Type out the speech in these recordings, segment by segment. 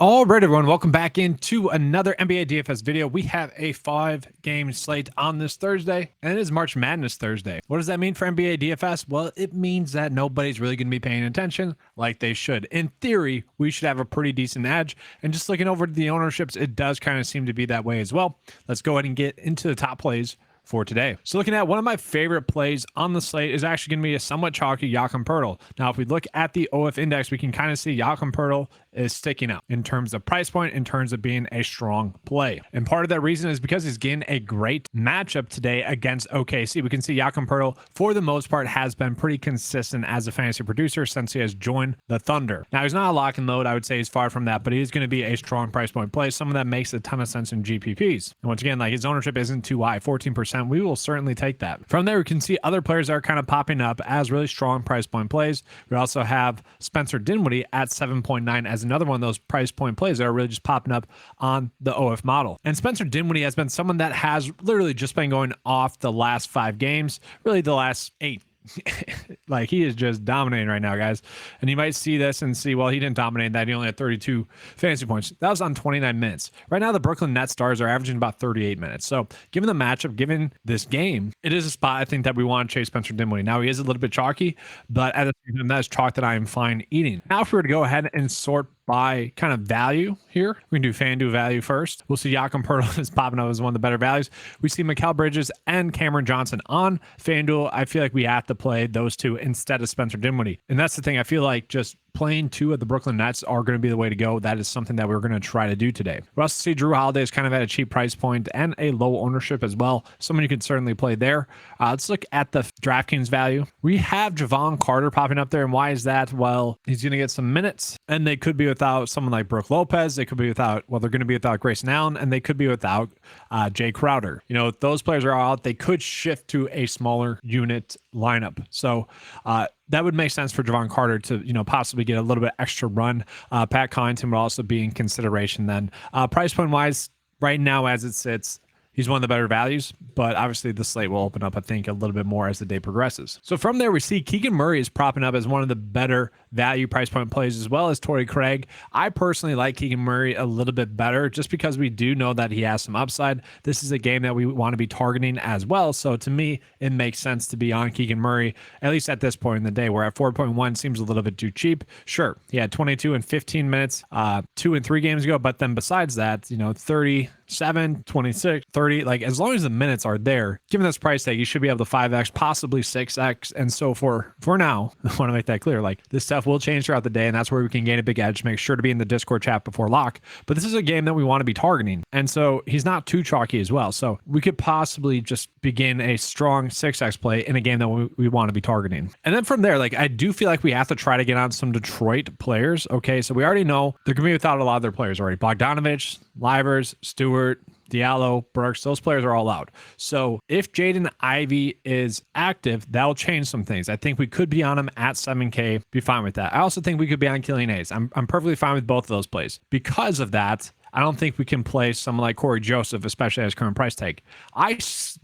All right, everyone, welcome back into another NBA DFS video. We have a 5-game slate on this Thursday, and it is March Madness Thursday. What does that mean for NBA DFS? Well, it means that nobody's really going to be paying attention like they should. In theory, we should have a pretty decent edge, and just looking over the ownerships, it does kind of seem to be that way as well. Let's go ahead and get into the top plays for today. So looking at one of my favorite plays on the slate is actually going to be a somewhat chalky Jakob Poeltl. Now, if we look at the OF index, we can kind of see Jakob Poeltl is sticking out in terms of price point, in terms of being a strong play. And part of that reason is because he's getting a great matchup today against OKC. We can see Jakob Poeltl, for the most part, has been pretty consistent as a fantasy producer since he has joined the Thunder. Now, he's not a lock and load. I would say he's far from that, but he's going to be a strong price point play. Some of that makes a ton of sense in GPPs. And once again, like, his ownership isn't too high, 14%. We will certainly take that. From there, we can see other players that are kind of popping up as really strong price point plays. We also have Spencer Dinwiddie at 7.9 as another one of those price point plays that are really just popping up on the OF model. And Spencer Dinwiddie has been someone that has literally just been going off the last 5 games, really the last 8. Like, he is just dominating right now, guys. And you might see this and see, well, he didn't dominate that. He only had 32 fantasy points. That was on 29 minutes. Right now, the Brooklyn Nets stars are averaging about 38 minutes. So given the matchup, given this game, it is a spot I think that we want to chase Spencer Dinwiddie. Now, he is a little bit chalky, but at the same time, that is chalk that I am fine eating. Now, if we were to go ahead and sort by kind of value here, we can do FanDuel value first. We'll see Jakob Poeltl is popping up as one of the better values. We see Mikal Bridges and Cameron Johnson on FanDuel. I feel like we have to play those two instead of Spencer Dinwiddie. And that's the thing. I feel like just playing 2 of the Brooklyn Nets are going to be the way to go. That is something that we're going to try to do today. We also see Drew Holiday is kind of at a cheap price point and a low ownership as well. Someone you can certainly play there. Let's look at the DraftKings value. We have Javon Carter popping up there. And why is that? Well, he's going to get some minutes, and they could be without someone like Brook Lopez. They could be without, well, they're going to be without Grayson Allen, and they could be without Jay Crowder. You know, if those players are out, they could shift to a smaller unit lineup. So that would make sense for Javon Carter to, you know, possibly get a little bit extra run. Pat Connaughton would also be in consideration then. Price point wise, right now as it sits, he's one of the better values, but obviously the slate will open up, I think, a little bit more as the day progresses. So from there, we see Keegan Murray is propping up as one of the better value price point plays, as well as Torrey Craig. I personally like Keegan Murray a little bit better just because we do know that he has some upside. This is a game that we want to be targeting as well. So to me, it makes sense to be on Keegan Murray, at least at this point in the day. We're at 4.1, seems a little bit too cheap. Sure, he had 22 and 15 minutes 2 and 3 games ago, but then besides that, you know, 37, 26, 30, like, as long as the minutes are there, given this price tag, you should be able to 5x, possibly 6x. And so for now, I want to make that clear, like, this stuff will change throughout the day, and that's where we can gain a big edge. Make sure to be in the Discord chat before lock, but this is a game that we want to be targeting, and so he's not too chalky as well. So we could possibly just begin a strong 6x play in a game that we want to be targeting. And then from there, like, I do feel like we have to try to get on some Detroit players. Okay, so we already know they're going to be without a lot of their players already. Bogdanovich, Livers, Stewart, Diallo, Burks, those players are all out. So if Jaden Ivey is active, that'll change some things. I think we could be on him at 7K, be fine with that. I also think we could be on Killian Hayes. I'm perfectly fine with both of those plays. Because of that, I don't think we can play someone like Corey Joseph, especially at his current price tag. I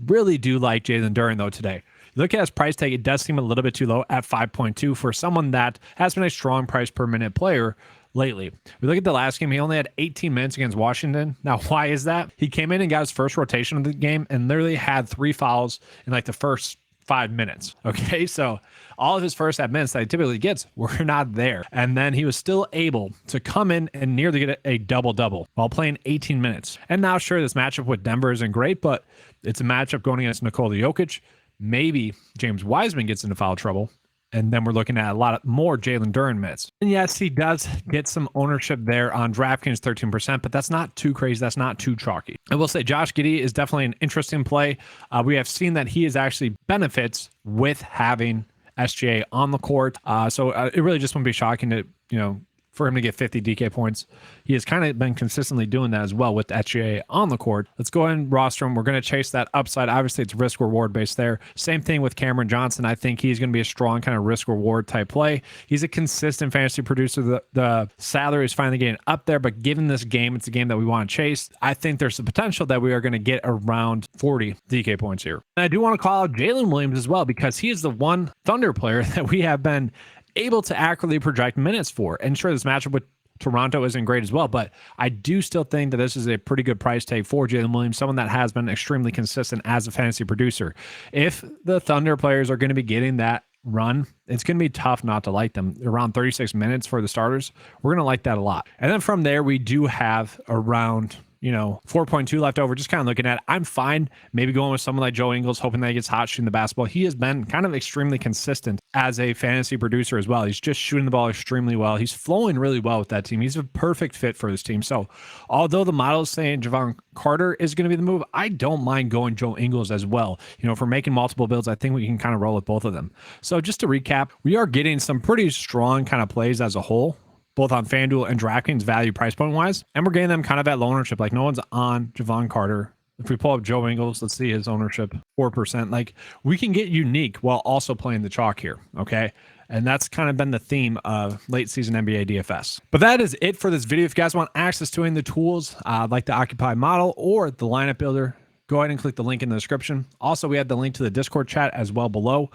really do like Jalen Duren, though, today. Look at his price tag, it does seem a little bit too low at 5.2 for someone that has been a strong price per minute player lately. We look at the last game, he only had 18 minutes against Washington. Now, why is that? He came in and got his first rotation of the game and literally had 3 fouls in like the first 5 minutes. Okay, so all of his first 5 minutes that he typically gets were not there. And then he was still able to come in and nearly get a double-double while playing 18 minutes. And now, sure, this matchup with Denver isn't great, but it's a matchup going against Nikola Jokic. Maybe James Wiseman gets into foul trouble. And then we're looking at a lot more Jalen Duren minutes. And yes, he does get some ownership there on DraftKings, 13%, but that's not too crazy. That's not too chalky. I will say Josh Giddey is definitely an interesting play. We have seen that he is actually benefits with having SGA on the court. So it really just wouldn't be shocking to, you know, for him to get 50 DK points. He has kind of been consistently doing that as well with SGA on the court. Let's go ahead and roster him. We're going to chase that upside. Obviously, it's risk reward based there. Same thing with Cameron Johnson. I think he's going to be a strong kind of risk reward type play. He's a consistent fantasy producer. The salary is finally getting up there, but given this game, it's a game that we want to chase. I think there's the potential that we are going to get around 40 DK points here. And I do want to call out Jalen Williams as well, because he is the one Thunder player that we have been able to accurately project minutes for. And sure, this matchup with Toronto isn't great as well, but I do still think that this is a pretty good price tag for Jalen Williams, someone that has been extremely consistent as a fantasy producer. If the Thunder players are going to be getting that run, it's going to be tough not to like them. Around 36 minutes for the starters, we're going to like that a lot. And then from there, we do have around 4.2 left over. Just kind of looking at it, I'm fine maybe going with someone like Joe Ingles, hoping that he gets hot shooting the basketball. He has been kind of extremely consistent as a fantasy producer as well. He's just shooting the ball extremely well. He's flowing really well with that team. He's a perfect fit for this team. So although the model is saying Javon Carter is going to be the move, I don't mind going Joe Ingles as well. If we're making multiple builds, I think we can kind of roll with both of them. So just to recap, we are getting some pretty strong kind of plays as a whole, both on FanDuel and DraftKings value price point wise. And we're getting them kind of at low ownership. Like no one's on Javon Carter. If we pull up Joe Ingles, let's see his ownership, 4%. Like we can get unique while also playing the chalk here. Okay. And that's kind of been the theme of late season NBA DFS. But that is it for this video. If you guys want access to any of the tools like the Occupy model or the lineup builder, go ahead and click the link in the description. Also, we have the link to the Discord chat as well below.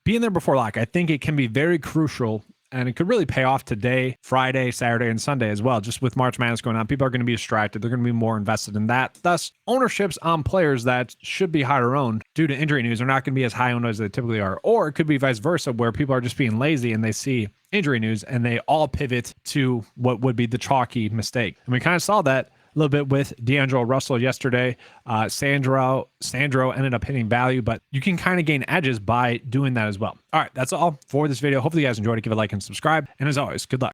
Being there before lock, I think it can be very crucial. And it could really pay off today, Friday, Saturday, and Sunday as well. Just with March Madness going on, people are going to be distracted. They're going to be more invested in that. Thus, ownerships on players that should be higher owned due to injury news are not going to be as high owned as they typically are. Or it could be vice versa, where people are just being lazy and they see injury news and they all pivot to what would be the chalky mistake. And we kind of saw that a little bit with D'Angelo Russell yesterday. Sandro ended up hitting value, but you can kind of gain edges by doing that as well. All right, that's all for this video. Hopefully you guys enjoyed it. Give it a like and subscribe. And as always, good luck.